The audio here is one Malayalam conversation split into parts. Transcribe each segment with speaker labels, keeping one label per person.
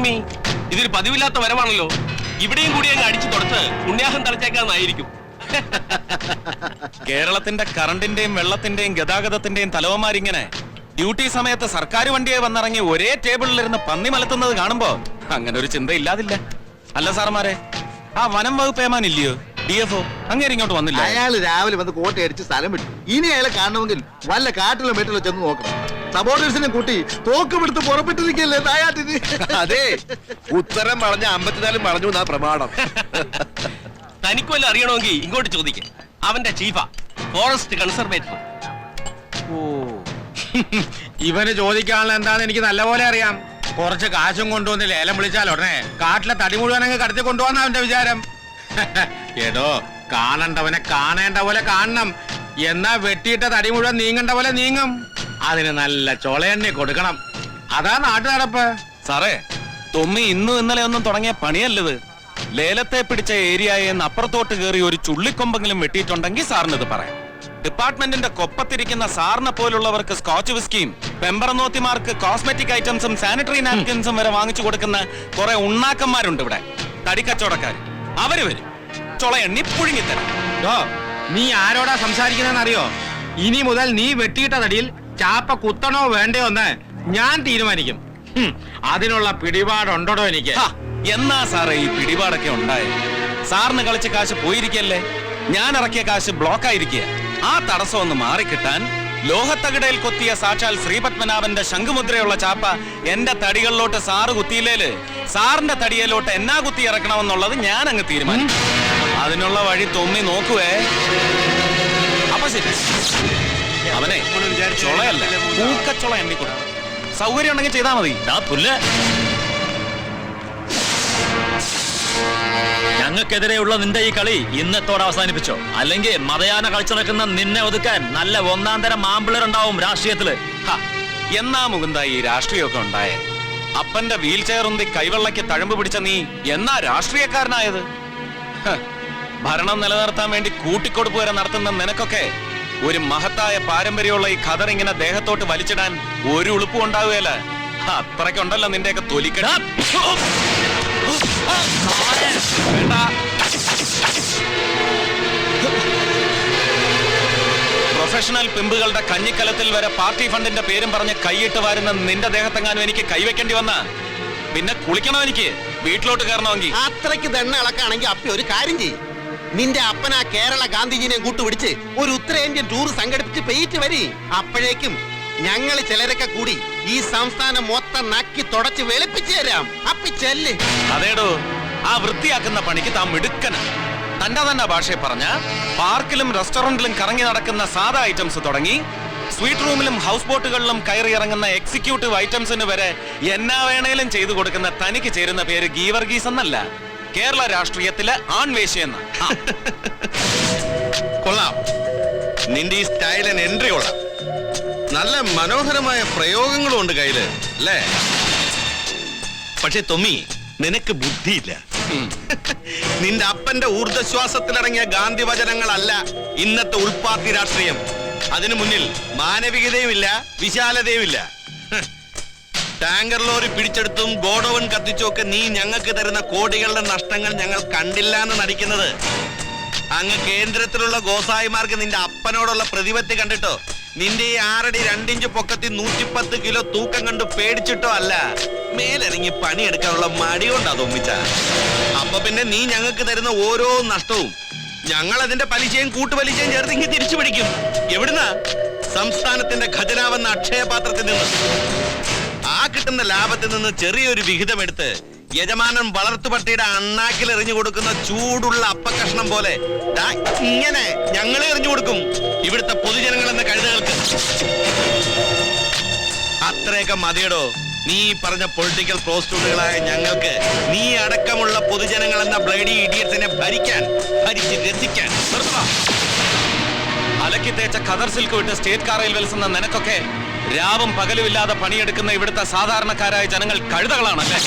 Speaker 1: തൊമ്മി, ഇതൊരു പതിവില്ലാത്ത വരവാണല്ലോ. ഇവിടെയും കൂടി അങ്ങ് അടിച്ചു തുടച്ച് പുണ്യാഹം തളിച്ചേക്കാന്നായിരിക്കും.
Speaker 2: കേരളത്തിന്റെ കറണ്ടിന്റെയും വെള്ളത്തിന്റെയും ഗതാഗതത്തിന്റെയും തലവന്മാരിങ്ങനെ ഡ്യൂട്ടി സമയത്ത് സർക്കാർ വണ്ടിയെ വന്നിറങ്ങി ഒരേ ടേബിളിലിരുന്ന് പന്നി മലത്തുന്നത് കാണുമ്പോ അങ്ങനെ ഒരു ചിന്ത ഇല്ലാതില്ല. അല്ല സാറന്മാരെ, ആ വനം വകുപ്പ് ഏമാൻ ഇല്ലയോ, DFO, അങ്ങനെ ഇങ്ങോട്ട് വന്നില്ല?
Speaker 3: അയാള് രാവിലെ വന്ന് കോട്ടയടിച്ച് സ്ഥലം വിട്ടു. ഇനി അയാളെ കാണണമെങ്കിൽ വല്ല കാട്ടിലോ മേട്ടിലോ ചെന്ന് നോക്കണം. സബോർഡിനേഴ്സിനെ കൂട്ടി തോക്കുമെടുത്ത് പുറപ്പെട്ടിരിക്കല്ലേ നായാട്ടിന്.
Speaker 4: അതെ, ഉത്തരം പറഞ്ഞ 54 പറഞ്ഞു എന്നാ പ്രമാണം.
Speaker 1: തനിക്ക് വല്ല അറിയണമെങ്കിൽ ഇങ്ങോട്ട് ചോദിക്ക. അവന്റെ ചീഫാ, ഫോറസ്റ്റ് കൺസർവേറ്റർ.
Speaker 5: ഓ, ഇവന് ചോദിക്കാനുള്ള എന്താന്ന് എനിക്ക് നല്ലപോലെ അറിയാം. കുറച്ച് കാശും കൊണ്ടുവന്ന് ലേലം വിളിച്ചാൽ ഉടനെ കാട്ടിലെ തടി മുഴുവൻ അങ്ങ് കടത്തി കൊണ്ടുപോകാൻ അവന്റെ വിചാരം. ഏതോ കാണണ്ടവനെ കാണേണ്ട പോലെ കാണണം, എന്നാ വെട്ടിയിട്ട തടി മുഴുവൻ നീങ്ങണ്ട പോലെ നീങ്ങും. അതിന് നല്ല ചൊളയെണ്ണി കൊടുക്കണം. അതാ നാട്ടു നടപ്പ്.
Speaker 2: സാറേ, തൊമ്മി ഇന്നും ഇന്നലെ ഒന്നും തുടങ്ങിയ പണിയല്ലത്. ലേലത്തെ പിടിച്ച ഏരിയയിൽ അപ്പുറത്തോട്ട് കയറി ഒരു ചുള്ളിക്കൊമ്പെങ്കിലും വെട്ടിയിട്ടുണ്ടെങ്കിൽ സാറിനത് പറയാം. ഡിപ്പാർട്ട്മെന്റിന്റെ കൊപ്പത്തിരിക്കുന്ന സാറിനെ പോലുള്ളവർക്ക് സ്കോച്ച് വിസ്കിയും പെമ്പറനോത്തിമാർക്ക് കോസ്മെറ്റിക് ഐറ്റംസും സാനിറ്ററി നാപ്കിൻസും വരെ വാങ്ങിച്ചു കൊടുക്കുന്ന കുറെ ഉണ്ണാക്കന്മാരുണ്ട് ഇവിടെ, തടിക്കച്ചവടക്കാർ. അവര് വരും, ചൊളയെണ്ണി പുഴുങ്ങിത്തരാം.
Speaker 5: നീ ആരോടാ സംസാരിക്കുന്നറിയോ? ഇനി മുതൽ നീ വെട്ടിയിട്ട തടിയിൽ ചാപ്പ കുത്തണോ വേണ്ടയോ എന്ന് ഞാൻ തീരുമാനിക്കും. അതിനുള്ള പിടിപാടുണ്ടോ എനിക്ക്?
Speaker 2: എന്നാ സാറേ ഈ പിടിപാടൊക്കെ ഉണ്ടായത്? സാറിന് കളിച്ച കാശ് പോയിരിക്കല്ലേ, ഞാൻ ഇറക്കിയ കാശ് ബ്ലോക്ക് ആയിരിക്കുക. ആ തടസ്സം ഒന്ന് മാറിക്കിട്ടാൻ ലോഹത്തകിടയിൽ കൊത്തിയ സാക്ഷാൽ ശ്രീപത്മനാഭന്റെ ശംഖുമുദ്രയുള്ള ചാപ്പ എന്റെ തടികളിലോട്ട് സാറ് കുത്തിയില്ലേല് സാറിന്റെ തടിയിലോട്ട് എന്നാ കുത്തി ഇറക്കണമെന്നുള്ളത് ഞാൻ അങ്ങ് തീരുമാനിക്കും. അതിനുള്ള വഴി തൊമ്മി നോക്കുവേ. അപ്പൊ ശരി, അവനെ ചൊളയല്ല പൂക്കച്ചൊള എണ്ണിക്കൊടുക്കും. സൗകര്യം ഉണ്ടെങ്കിൽ ചെയ്താൽ മതി.
Speaker 6: ഞങ്ങൾക്കെതിരെയുള്ള നിന്റെ ഈ കളി ഇന്നത്തോടെ അവസാനിപ്പിച്ചോ, അല്ലെങ്കിൽ മതയാന കളിച്ചു നടക്കുന്ന നിന്നെ ഒതുക്കാൻ നല്ല ഒന്നാം തരം മാമ്പിളറുണ്ടാവും രാഷ്ട്രീയത്തില്.
Speaker 2: എന്നാ മുകുന്ദ ഈ രാഷ്ട്രീയമൊക്കെ ഉണ്ടായേ? അപ്പന്റെ വീൽ ചെയർ ഉന്തി കൈവെള്ളയ്ക്ക് തഴമ്പ് പിടിച്ച നീ എന്നാ രാഷ്ട്രീയക്കാരനായത്? ഭരണം നിലനിർത്താൻ വേണ്ടി കൂട്ടിക്കൊടുപ്പ് വരെ നടത്തുന്ന നിനക്കൊക്കെ ഒരു മഹത്തായ പാരമ്പര്യമുള്ള ഈ ഖദർ ഇങ്ങനെ ദേഹത്തോട്ട് വലിച്ചിടാൻ ഒരു ഉളുപ്പും ഉണ്ടാവുകയല്ല. അത്രയ്ക്കുണ്ടല്ലോ നിന്റെയൊക്കെ തൊലിക്കട. പ്രൊഫഷണൽ പിമ്പുകളുടെ കഞ്ഞിക്കലത്തിൽ വരെ പാർട്ടി ഫണ്ടിന്റെ പേരും പറഞ്ഞ് കൈയിട്ട് വാരുന്ന നിന്റെ ദേഹത്തെങ്ങാനും എനിക്ക് കൈവയ്ക്കേണ്ടി വന്ന പിന്നെ കുളിക്കണോ എനിക്ക് വീട്ടിലോട്ട് കയറണമെങ്കിൽ?
Speaker 3: അത്രയ്ക്ക് ദണ്ണ ഇളക്കാണെങ്കിൽ അപ്പി ഒരു കാര്യം ചെയ്യും. നിന്റെ അപ്പനാ കേരള ഗാന്ധിജിനെ കൂട്ടുപിടിച്ച് ഒരു ഉത്തരേന്ത്യൻ ടൂർ സംഘടിപ്പിച്ച് പെയ്റ്റ് വരി. അപ്പോഴേക്കും ഞങ്ങൾ ചിലരൊക്കെ കൂടി ഈ സംസ്ഥാനം മൊത്തം നക്കി തുടച്ച് വെളുപ്പിച്ചു തരാം. അപ്പി ചെല്ല്.
Speaker 2: അതേടോ, ആ വൃത്തിയാക്കുന്ന പണിക്ക് താൻ മിടുക്കന. തന്നെ ഭാഷയെ പറഞ്ഞ പാർക്കിലും റെസ്റ്റോറന്റിലും കറങ്ങി നടക്കുന്ന സാധാ ഐറ്റംസ് തുടങ്ങി സ്വീറ്റ് റൂമിലും ഹൗസ് ബോട്ടുകളിലും കയറി ഇറങ്ങുന്ന എക്സിക്യൂട്ടീവ് ഐറ്റംസിന് വരെ എന്നാ വേണേലും ചെയ്തു കൊടുക്കുന്ന തനിക്ക് ചേരുന്ന പേര് ഗീവർഗീസ് എന്നല്ല, കേരള രാഷ്ട്രീയത്തിലെ ആൺവേശ്യെന്ന.
Speaker 4: കൊള്ളാം, നിന്റെ ഈ സ്റ്റൈൽ ആൻഡ് എൻട്രി കൊള്ളാം. നല്ല മനോഹരമായ പ്രയോഗങ്ങളും ഉണ്ട് കയ്യില് അല്ലേ? പക്ഷെ തൊമ്മി, നിനക്ക് ബുദ്ധിയില്ല. നിന്റെ അപ്പന്റെ ഊർജ്ജശ്വാസത്തിലിറങ്ങിയ ഗാന്ധി വചനങ്ങളല്ല ഇന്നത്തെ ഉൾപാർട്ടി രാഷ്ട്രീയം. അതിനു മുന്നിൽ മാനവികതയുമില്ല, വിശാലതയുമില്ല. ടാങ്കർ ലോറി പിടിച്ചെടുത്തും ഗോഡൌൺ കത്തിച്ചും ഒക്കെ നീ ഞങ്ങൾക്ക് തരുന്ന കോടികളുടെ നഷ്ടങ്ങൾ ഞങ്ങൾ കണ്ടില്ല എന്ന് നടിക്കുന്നത്. അങ്ങ് കേന്ദ്രത്തിലുള്ള ഗോസായിമാർക്ക് നിന്റെ അപ്പനോടുള്ള പ്രതിപത്തി കണ്ടിട്ടോ, നിന്റെ ഈ 6 അടി 2 ഇഞ്ച് പൊക്കത്തിൽ 110 കിലോ തൂക്കം കണ്ട് പേടിച്ചിട്ടോ അല്ല, മേലിറങ്ങി പണിയെടുക്കാനുള്ള മടി കൊണ്ടാ തോന്നിച്ച. അപ്പൊ പിന്നെ നീ ഞങ്ങൾക്ക് തരുന്ന ഓരോ നഷ്ടവും ഞങ്ങൾ അതിന്റെ പലിശയും കൂട്ടുപലിശയും ചേർത്ത് ഇങ്ങ് തിരിച്ചു പിടിക്കും. എവിടുന്നാ? സംസ്ഥാനത്തിന്റെ ഖജനാവെന്ന അക്ഷയപാത്രത്തിൽ നിന്ന്. ആ കിട്ടുന്ന ലാഭത്തിൽ നിന്ന് ചെറിയൊരു വിഹിതമെടുത്ത് യജമാനൻ വളർത്തുപട്ടിയുടെ അണ്ണാക്കിൽ എറിഞ്ഞു കൊടുക്കുന്ന ചൂടുള്ള അപ്പക്കഷ്ണം പോലെ ഇങ്ങനെ ഞങ്ങൾ എറിഞ്ഞു കൊടുക്കും ഇവിടുത്തെ പൊതുജനങ്ങൾ എന്ന കഴുതകൾക്ക്. അത്രയൊക്കെ മതിയടോ നീ പറഞ്ഞ പൊളിറ്റിക്കൽ പ്രോസ്റ്റിറ്റ്യൂട്ടുകളായ ഞങ്ങൾക്ക്. നീ അടക്കമുള്ള പൊതുജനങ്ങൾ എന്ന ബ്ലഡി ഇഡിയറ്റ്സിനെ ഭരിച്ച് രസിക്കാൻ.
Speaker 2: അലക്കി തേച്ച ഖദർ സിൽക്ക് വിട്ട് സ്റ്റേറ്റ് കാറയിൽ വെൽസുന്ന നിനക്കൊക്കെ രാവും പകലുമില്ലാതെ പണിയെടുക്കുന്ന ഇവിടുത്തെ സാധാരണക്കാരായ ജനങ്ങൾ കഴുതകളാണല്ലേ,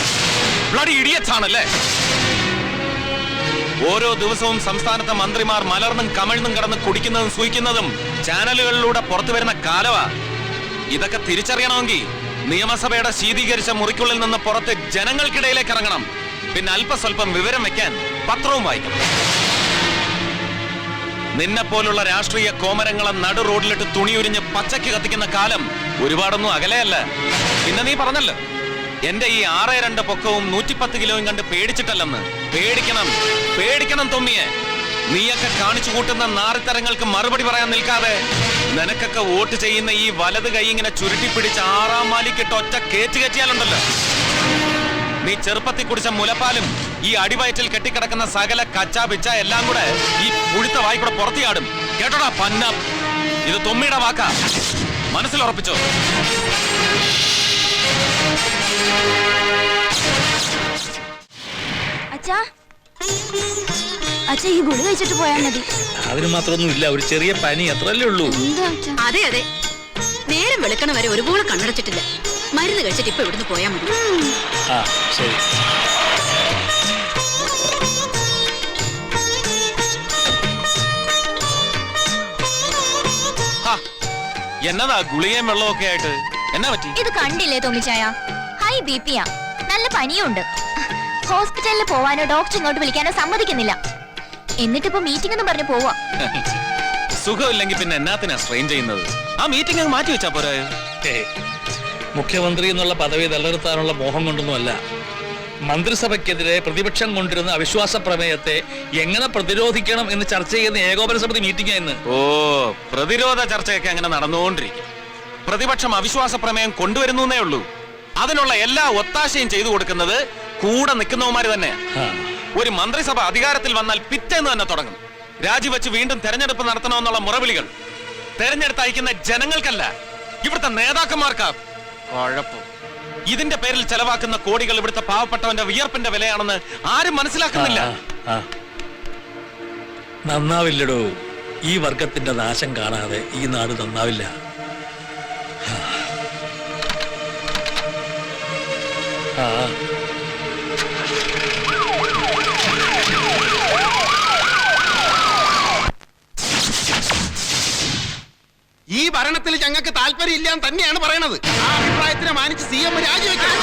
Speaker 2: ബ്ലഡി ഇഡിയറ്റ്സ് ആണല്ലേ. ഓരോ ദിവസവും സംസ്ഥാനത്തെ മന്ത്രിമാർ മലർന്നും കമിഴ്ന്നും കിടന്ന് കുടിക്കുന്നതും സൂയിക്കുന്നതും ചാനലുകളിലൂടെ പുറത്തു വരുന്ന കാലവാ. ഇതൊക്കെ തിരിച്ചറിയണമെങ്കിൽ നിയമസഭയുടെ ശീതീകരിച്ച മുറിക്കുള്ളിൽ നിന്ന് പുറത്ത് ജനങ്ങൾക്കിടയിലേക്ക് ഇറങ്ങണം. പിന്നെ അല്പസ്വല്പം വിവരം വെക്കാൻ പത്രവും വായിക്കണം. നിന്നെ പോലുള്ള രാഷ്ട്രീയ കോമരങ്ങളെ നടു റോഡിലിട്ട് തുണിയുരിഞ്ഞ് പച്ചയ്ക്ക് കത്തിക്കുന്ന കാലം ഒരുപാടൊന്നും അകലെയല്ല. പിന്നെ നീ പറഞ്ഞല്ലോ എന്റെ ഈ 6'2" പൊക്കവും 110 കിലോയും കണ്ട് പേടിച്ചിട്ടല്ലെന്ന്. പേടിക്കണം തൊമ്മിയെ. നീയൊക്കെ കാണിച്ചു കൂട്ടുന്ന നാറിത്തരങ്ങൾക്ക് മറുപടി പറയാൻ നിൽക്കാതെ നിനക്കൊക്കെ വോട്ട് ചെയ്യുന്ന ഈ വലത് കൈ ഇങ്ങനെ ചുരുട്ടിപ്പിടിച്ച് 6ആം മാലിക്കിട്ട് ഒറ്റ കയറ്റിയാലുണ്ടല്ലോ, നീ ചെറുപ്പത്തിൽ കുടിച്ച മുലപ്പാലും ഈ അടിവയറ്റിൽ കെട്ടിക്കിടക്കുന്ന സകല കച്ചാ പിച്ച എല്ലാം കൂടെ ഈ പുഴുത്ത വായിക്കൂടെ പുറത്തിയാടും. കേട്ടോടാ പന്ന. ഇത് തൊമ്മിയുടെ വാക്കാ, മനസ്സിലുറപ്പിച്ചോ.
Speaker 7: അച്ഛാ ഈ ഗുളി കഴിച്ചിട്ട് പോയാൽ മതി.
Speaker 6: അതിന് മാത്രമൊന്നും ഇല്ല, ഒരു ചെറിയ പനി അത്രല്ലേ ഉള്ളൂ.
Speaker 7: അതെ അതെ, നേരം വെളുക്കണ വരെ ഒരുപോലെ കണ്ണടച്ചിട്ടില്ല. മരുന്ന് കഴിച്ചിട്ട് ഇപ്പൊ ഇവിടുന്ന് പോയാൽ മതി.
Speaker 6: ആ ശരി.
Speaker 2: എന്നതാ ഗുളികയും വെള്ളമൊക്കെ ആയിട്ട്? എന്നാ പറ്റി?
Speaker 8: ഇത് കണ്ടില്ലേ തോമിച്ചായ, ഹൈ BP യാ, നല്ല പനിയുണ്ട്. ഹോസ്പിറ്റലിൽ പോവാനോ ഡോക്ടർ ഇങ്ങോട്ട് വിളിക്കാനോ സമ്മതിക്കുന്നില്ല. എന്നിട്ടിപ്പോ മീറ്റിംഗ് എന്ന് പറഞ്ഞു പോവാ.
Speaker 2: സുഖമില്ലെങ്കിൽ പിന്നെ എന്നാത്തിനാ സ്ട്രെയിൻ ചെയ്യുന്നത്? ആ മീറ്റിംഗ് അങ്ങ് മാറ്റി വെച്ചാ പോരായോ?
Speaker 6: മുഖ്യമന്ത്രി എന്നുള്ള പദവി നിലനിർത്താനുള്ള മോഹം കൊണ്ടൊന്നുമല്ല. മന്ത്രിസഭയ്ക്കെതിരെ പ്രതിപക്ഷം കൊണ്ടിരുന്ന അവിശ്വാസ പ്രമേയത്തെ എങ്ങനെ പ്രതിരോധിക്കണം എന്ന് ചർച്ച ചെയ്യുന്ന ഏകോപന സമിതി മീറ്റിംഗ് ആയിരുന്നു.
Speaker 2: ഓ, പ്രതിരോധ ചർച്ചയൊക്കെ അങ്ങനെ നടന്നുകൊണ്ടിരിക്കും. പ്രതിപക്ഷം അവിശ്വാസ പ്രമേയം കൊണ്ടുവരുന്നേ ഉള്ളൂ. അതിനുള്ള എല്ലാ ഒത്താശയും ചെയ്തു കൊടുക്കുന്നത് കൂടെ നിൽക്കുന്നവന്മാര് തന്നെ. ഒരു മന്ത്രിസഭ അധികാരത്തിൽ വന്നാൽ പിറ്റേന്ന് തന്നെ തുടങ്ങും രാജിവെച്ച് വീണ്ടും തെരഞ്ഞെടുപ്പ് നടത്തണമെന്നുള്ള മുറവിളികൾ. തെരഞ്ഞെടുത്ത് അയക്കുന്ന ജനങ്ങൾക്കല്ല, ഇവിടുത്തെ നേതാക്കന്മാർക്കാ കുഴപ്പം. ഇതിന്റെ പേരിൽ ചെലവാക്കുന്ന കോടികൾ ഇവിടുത്തെ പാവപ്പെട്ടവന്റെ വിയർപ്പിന്റെ വിലയാണെന്ന് ആരും മനസ്സിലാക്കുന്നില്ല.
Speaker 6: നന്നാവില്ലടോ, ഈ വർഗത്തിന്റെ നാശം കാണാതെ ഈ നാട് നന്നാവില്ല.
Speaker 3: ഈ ഭരണത്തിൽ ഞങ്ങൾക്ക് താല്പര്യം ഇല്ലാന്ന് തന്നെയാണ് പറയണത്. ആ അഭിപ്രായത്തിനെ മാനിച്ച് CM രാജിവെക്കണം.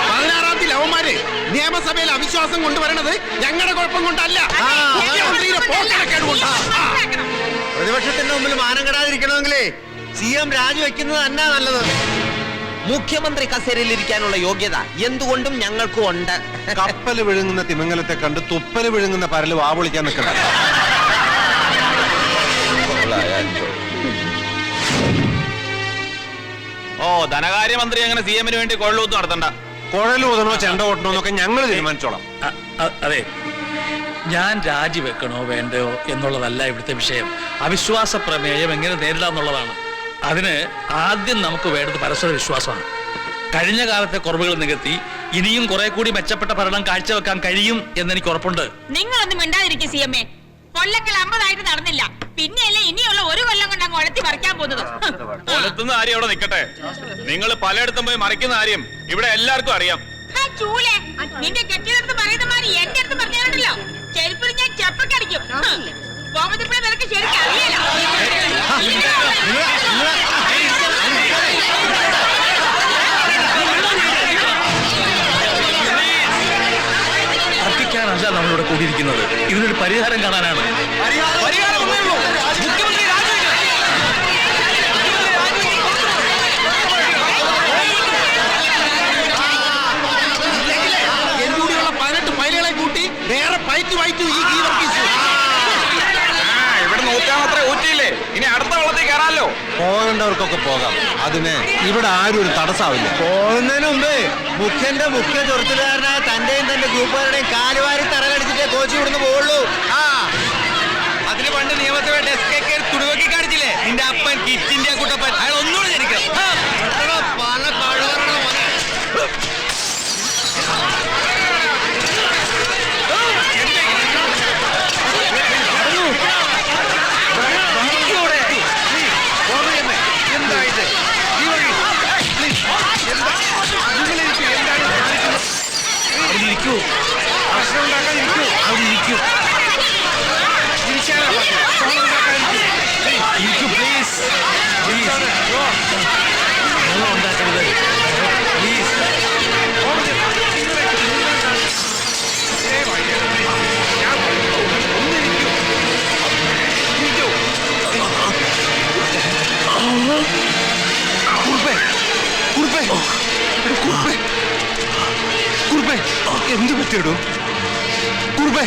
Speaker 3: 16-ാം തീയതി അവന്മാര് നിയമസഭയിൽ അവിശ്വാസം കൊണ്ടുവരണത് ഞങ്ങളുടെ കുഴപ്പം കൊണ്ടല്ല, മുഖ്യമന്ത്രിയുടെ പോക്കടക്കേട് കൊണ്ടാണ്.
Speaker 9: പ്രതിപക്ഷത്തിന്റെ മുമ്പിൽ മാനം കെടാതിരിക്കണമെങ്കിലേ CM രാജിവെക്കുന്നത് തന്നെ നല്ലത്. മുഖ്യമന്ത്രി കസേരയിൽ ഇരിക്കാനുള്ള യോഗ്യത എന്തുകൊണ്ടും ഞങ്ങൾക്കും ഉണ്ട്.
Speaker 3: കപ്പല് വിഴുങ്ങുന്ന തിമംഗലത്തെ കണ്ട് തുപ്പല് വിഴുങ്ങുന്ന പരല് വാപൊളിക്കാൻ നിൽക്കണം.
Speaker 2: ഓ, ധനകാര്യമന്ത്രി അങ്ങനെ CM-ന് വേണ്ടി കൊള്ളൂത്ത് നടത്തണ്ട.
Speaker 3: കുഴലൂതണോ ചെണ്ട ഓട്ടണോ എന്നൊക്കെ ഞങ്ങൾ തീരുമാനിച്ചോളാം.
Speaker 6: അതെ, ഞാൻ രാജിവെക്കണോ വേണ്ടയോ എന്നുള്ളതല്ല ഇവിടുത്തെ വിഷയം. അവിശ്വാസ പ്രമേയം എങ്ങനെ നേരിടാന്നുള്ളതാണ്. അതിന് ആദ്യം നമുക്ക് വേണ്ടത് പരസ്പര വിശ്വാസമാണ്. കഴിഞ്ഞ കാലത്തെ കുറവുകൾ നികത്തി ഇനിയും കുറെ കൂടി മെച്ചപ്പെട്ട ഭരണം കാഴ്ചവെക്കാൻ കഴിയും എന്നെനിക്ക് ഉറപ്പുണ്ട്.
Speaker 10: നിങ്ങളൊന്നും മിണ്ടാതിരിക്കും CM. കൊല്ലങ്ങൾ 50 നടന്നില്ല, പിന്നെയല്ലേ ഇനിയുള്ള ഒരു കൊല്ലം കൊണ്ട് അങ്ങ് ഉഴത്തി മറിക്കാൻ പോകുന്നത്.
Speaker 2: കൊലത്തുന്ന കാര്യം അവിടെ നിൽക്കട്ടെ, നിങ്ങൾ പലയിടത്തും പോയി മറിക്കുന്ന കാര്യം ഇവിടെ എല്ലാവർക്കും അറിയാം.
Speaker 10: ചൂലേ, നിന്റെ കെട്ടിയടുത്ത് പറയുന്ന മാതിരി എന്റെ അടുത്ത് പറഞ്ഞിട്ടുണ്ടല്ലോ, ചെരുപ്പിൽ ഞാൻ ചെപ്പക്കടിക്കും. കോമതിപ്പിഴ നിനക്ക് ശരിക്കും അറിയില്ല.
Speaker 6: തർക്കിക്കാനല്ല നമ്മളിവിടെ കൂടിയിരിക്കുന്നത്, ഇതിനൊരു പരിഹാരം കാണാനാണ്.
Speaker 3: എന്നൂടിയുള്ള 18 ഫയലുകളെ കൂട്ടി വേറെ പയറ്റി വായിച്ചു ഈ ഗീ വർഗീസ്.
Speaker 2: ഇവിടെ നോക്കാമത്രേ ഊറ്റിയില്ലേ, ഇനി അടുത്ത വെള്ളത്തിൽ കയറാമല്ലോ.
Speaker 3: പോകേണ്ടവർക്കൊക്കെ പോകാം, അതിന് ഇവിടെ ആരും ഒരു തടസ്സാവില്ല.
Speaker 9: പോകുന്നതിന് മുമ്പ് മുഖ്യന്റെ മുഖ്യ ചൊറുത്തുകാരനായ തന്റെയും തന്റെ ഗ്രൂപ്പുകാരുടെയും കാലുവാരി തറകടിച്ചിട്ടേ കോച്ച് ഇവിടുന്ന് പോവുള്ളൂ.
Speaker 2: അതിന് പണ്ട് നിയമസഭ ഡെസ്ക് തുടുവക്കി കാണിച്ചില്ലേ നിന്റെ അപ്പൻ കിറ്റിന്റെ കുട്ടപ്പൻ, അയാൾ ഒന്നുകൂടെ ജനിക്കണം.
Speaker 6: Please.
Speaker 3: എന്ത് പറ്റിയിടൂ കുറുബേ